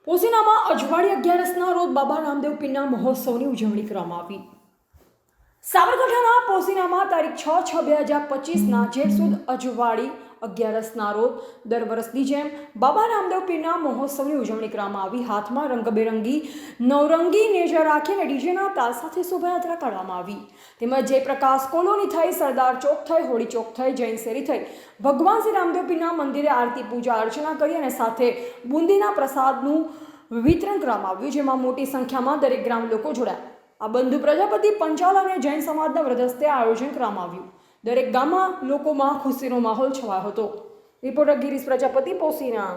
પોસીનામાં અજવાળી 11 રોજ બાબા રામદેવ પીરના મહોત્સવની ઉજવણી કરવામાં આવી। સાબરકાંઠાના પોસીનામાં તારીખ 6/6/2025 જેઠ સુદ અજવાળી 11 રોજ દર વર્ષની જેમ બાબા રામદેવ પીરના મહોત્સવની ઉજવણી કરવામાં આવી। હાથમાં રંગબેરંગી નવરંગી નેજા રાખીને ડીજેના તાલ સાથે શોભાયાત્રા કાઢવામાં આવી। તેમજ જયપ્રકાશ કોલોની થઈ, સરદાર ચોક થઈ, હોળી ચોક થઈ, જૈન શેરી થઈ ભગવાન શ્રી રામદેવ પીરના મંદિરે આરતી પૂજા અર્ચના કરી અને સાથે બુંદીના પ્રસાદનું વિતરણ કરવામાં આવ્યું, જેમાં મોટી સંખ્યામાં દરેક ગ્રામ લોકો જોડાયા। આ બંધુ પ્રજાપતિ પંચાલ અને જૈન સમાજના વ્રતસ્થે આયોજન કરવામાં આવ્યું। દરેક ગામમાં લોકોમાં ખુશીનો માહોલ છવાયો હતો। રિપોર્ટર ગિરીશ પ્રજાપતિ, પોસીના।